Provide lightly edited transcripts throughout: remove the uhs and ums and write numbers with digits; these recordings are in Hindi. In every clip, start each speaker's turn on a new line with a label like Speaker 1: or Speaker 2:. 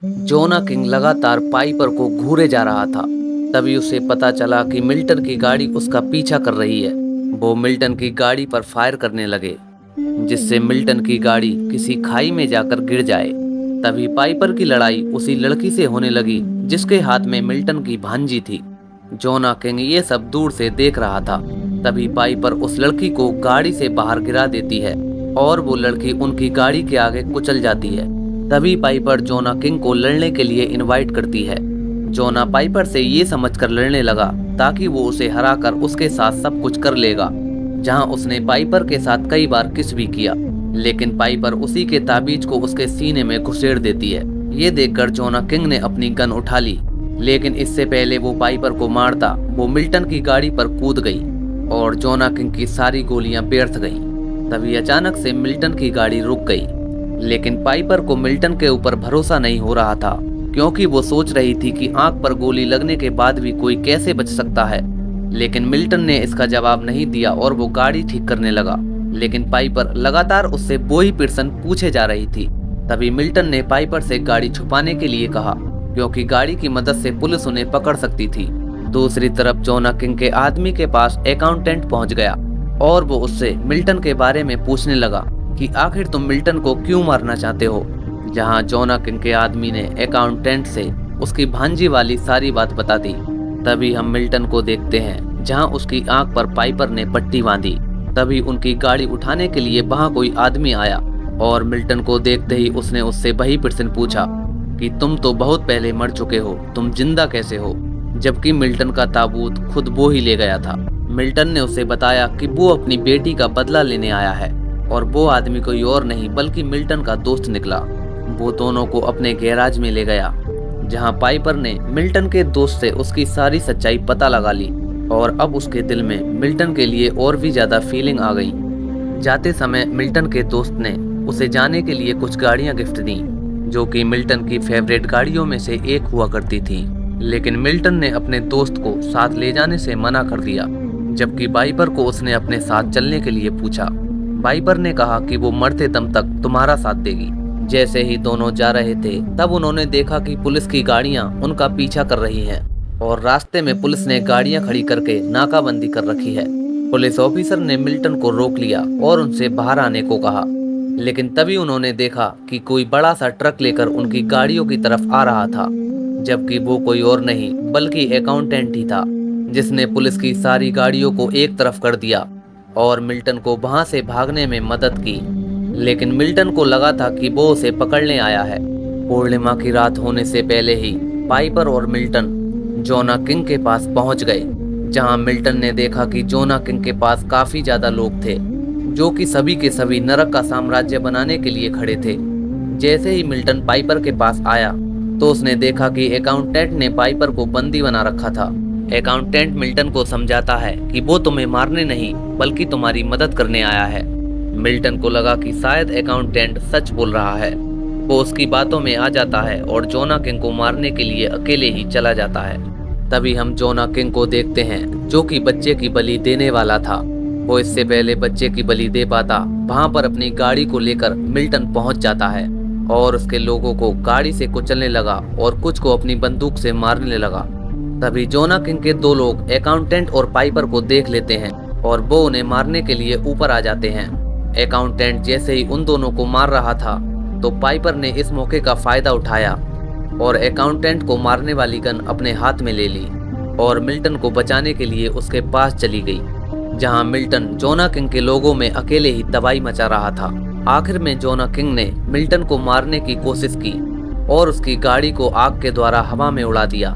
Speaker 1: जोना किंग लगातार पाइपर को घूरे जा रहा था। तभी उसे पता चला कि मिल्टन की गाड़ी उसका पीछा कर रही है। वो मिल्टन की गाड़ी पर फायर करने लगे, जिससे मिल्टन की गाड़ी किसी खाई में जाकर गिर जाए। तभी पाइपर की लड़ाई उसी लड़की से होने लगी जिसके हाथ में मिल्टन की भांजी थी। जोना किंग ये सब दूर से देख रहा था। तभी पाइपर उस लड़की को गाड़ी से बाहर गिरा देती है और वो लड़की उनकी गाड़ी के आगे कुचल जाती है। तभी पाइपर जोना किंग को लड़ने के लिए इनवाइट करती है। जोना पाइपर से ये समझकर लड़ने लगा ताकि वो उसे हराकर उसके साथ सब कुछ कर लेगा, जहां उसने पाइपर के साथ कई बार किस भी किया। लेकिन पाइपर उसी के ताबीज को उसके सीने में घुसेड़ देती है। ये देखकर जोना किंग ने अपनी गन उठा ली, लेकिन इससे पहले वो पाइपर को मारता वो मिल्टन की गाड़ी पर कूद गई और जोना किंग की सारी गोलियां व्यर्थ गईं। तभी अचानक से मिल्टन की गाड़ी रुक गई, लेकिन पाइपर को मिल्टन के ऊपर भरोसा नहीं हो रहा था, क्योंकि वो सोच रही थी कि आंख पर गोली लगने के बाद भी कोई कैसे बच सकता है। लेकिन मिल्टन ने इसका जवाब नहीं दिया और वो गाड़ी ठीक करने लगा। लेकिन पाइपर लगातार उससे वो ही प्रश्न पूछे जा रही थी। तभी मिल्टन ने पाइपर से गाड़ी छुपाने के लिए कहा, क्योंकि गाड़ी की मदद से पुलिस उन्हें पकड़ सकती थी। दूसरी तरफ जोना किंग के आदमी के पास अकाउंटेंट पहुंच गया और वो उससे मिल्टन के बारे में पूछने लगा कि आखिर तुम मिल्टन को क्यों मारना चाहते हो। जहां जोना किंग के आदमी ने अकाउंटेंट से उसकी भांजी वाली सारी बात बता दी। तभी हम मिल्टन को देखते हैं, जहां उसकी आंख पर पाइपर ने पट्टी बांधी। तभी उनकी गाड़ी उठाने के लिए वहां कोई आदमी आया और मिल्टन को देखते ही उसने उससे वही प्रश्न पूछा कि तुम तो बहुत पहले मर चुके हो, तुम जिंदा कैसे हो, जबकि मिल्टन का ताबूत खुद वो ही ले गया था। मिल्टन ने उसे बताया कि वो अपनी बेटी का बदला लेने आया है और वो आदमी कोई और नहीं बल्कि मिल्टन का दोस्त निकला। वो दोनों को अपने गैराज में ले गया, जहां पाइपर ने मिल्टन के दोस्त से उसकी सारी सच्चाई पता लगा ली और अब उसके दिल में मिल्टन के लिए और भी ज्यादा फीलिंग आ गई। जाते समय मिल्टन के दोस्त ने उसे जाने के लिए कुछ गाड़ियां गिफ्ट दी, जो कि मिल्टन की फेवरेट गाड़ियों में से एक हुआ करती थी। लेकिन मिल्टन ने अपने दोस्त को साथ ले जाने से मना कर दिया, जबकि पाइपर को उसने अपने साथ चलने के लिए पूछा। पाइपर ने कहा कि वो मरते दम तक तुम्हारा साथ देगी। जैसे ही दोनों जा रहे थे तब उन्होंने देखा कि पुलिस की गाड़ियां उनका पीछा कर रही हैं और रास्ते में पुलिस ने गाड़ियां खड़ी करके नाकाबंदी कर रखी है। पुलिस ऑफिसर ने मिल्टन को रोक लिया और उनसे बाहर आने को कहा, लेकिन तभी उन्होंने देखा कि कोई बड़ा सा ट्रक लेकर उनकी गाड़ियों की तरफ आ रहा था, जबकि वो कोई और नहीं बल्कि अकाउंटेंट ही था, जिसने पुलिस की सारी गाड़ियों को एक तरफ कर दिया और मिल्टन को वहां से भागने में मदद की। लेकिन मिल्टन को लगा था कि वो उसे पकड़ने आया है। पूर्णिमा की रात होने से पहले ही पाइपर और मिल्टन जोना किंग के पास पहुंच गए, जहां मिल्टन ने देखा कि जोना किंग के पास काफी ज्यादा लोग थे, जो कि सभी के सभी नरक का साम्राज्य बनाने के लिए खड़े थे। जैसे ही मिल्टन पाइपर के पास आया तो उसने देखा कि अकाउंटेंट ने पाइपर को बंदी बना रखा था। अकाउंटेंट मिल्टन को समझाता है कि वो तुम्हें मारने नहीं बल्कि तुम्हारी मदद करने आया है। मिल्टन को लगा कि शायद अकाउंटेंट सच बोल रहा है। वो उसकी बातों में आ जाता है और जोना किंग को मारने के लिए अकेले ही चला जाता है। तभी हम जोना किंग को देखते हैं, जो कि बच्चे की बलि देने वाला था। वो इससे पहले बच्चे की बलि दे पाता वहां पर अपनी गाड़ी को लेकर मिल्टन पहुंच जाता है और उसके लोगों को गाड़ी से कुचलने लगा और कुछ को अपनी बंदूक से मारने लगा। तभी जोना किंग के दो लोग अकाउंटेंट और पाइपर को देख लेते हैं और वो उन्हें मारने के लिए ऊपर आ जाते हैं। अकाउंटेंट जैसे ही उन दोनों को मार रहा था तो पाइपर ने इस मौके का फायदा उठाया और अकाउंटेंट को मारने वाली गन अपने हाथ में ले ली और मिल्टन को बचाने के लिए उसके पास चली गई, जहां मिल्टन जोना किंग के लोगों में अकेले ही तबाही मचा रहा था। आखिर में जोना किंग ने मिल्टन को मारने की कोशिश की और उसकी गाड़ी को आग के द्वारा हवा में उड़ा दिया,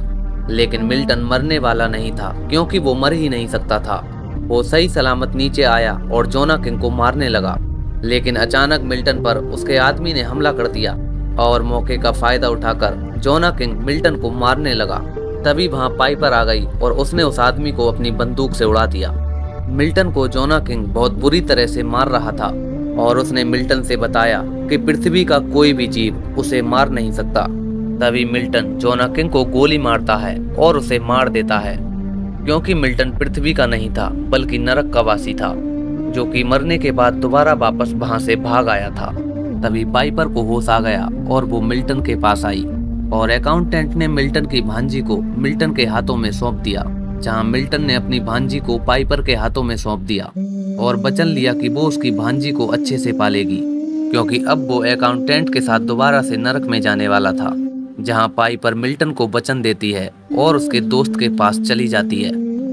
Speaker 1: लेकिन मिल्टन मरने वाला नहीं था, क्योंकि वो मर ही नहीं सकता था। वो सही सलामत नीचे आया और जोना किंग को मारने लगा, लेकिन अचानक मिल्टन पर उसके आदमी ने हमला कर दिया और मौके का फायदा उठाकर जोना किंग मिल्टन को मारने लगा। तभी वहां पाइपर आ गई और उसने उस आदमी को अपनी बंदूक से उड़ा दिया। मिल्टन को जोना किंग बहुत बुरी तरह से मार रहा था और उसने मिल्टन से बताया कि पृथ्वी का कोई भी जीव उसे मार नहीं सकता। तभी मिल्टन जोना किंग को गोली मारता है और उसे मार देता है, क्योंकि मिल्टन पृथ्वी का नहीं था बल्कि नरक का वासी था, जो कि मरने के बाद दोबारा वापस वहां से भाग आया था। तभी पाइपर को होश आ गया और वो मिल्टन के पास आई और अकाउंटेंट ने मिल्टन की भांजी को मिल्टन के हाथों में सौंप दिया, जहां मिल्टन ने अपनी भांजी को पाइपर के हाथों में सौंप दिया और वचन लिया कि वो उसकी भांजी को अच्छे से पालेगी, क्योंकि अब वो अकाउंटेंट के साथ दोबारा से नरक में जाने वाला था, जहां पाइपर मिल्टन को वचन देती है और उसके दोस्त के पास चली जाती है।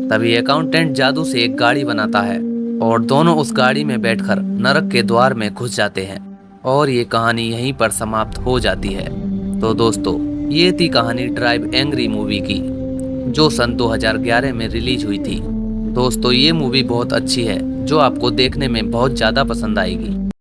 Speaker 1: तभी अकाउंटेंट जादू से एक गाड़ी बनाता है और दोनों उस गाड़ी में बैठकर नरक के द्वार में घुस जाते हैं और ये कहानी यहीं पर समाप्त हो जाती है। तो दोस्तों, ये थी कहानी ड्राइव एंग्री मूवी की, जो सन 2011 में रिलीज हुई थी। दोस्तों, ये मूवी बहुत अच्छी है, जो आपको देखने में बहुत ज़्यादा पसंद आएगी।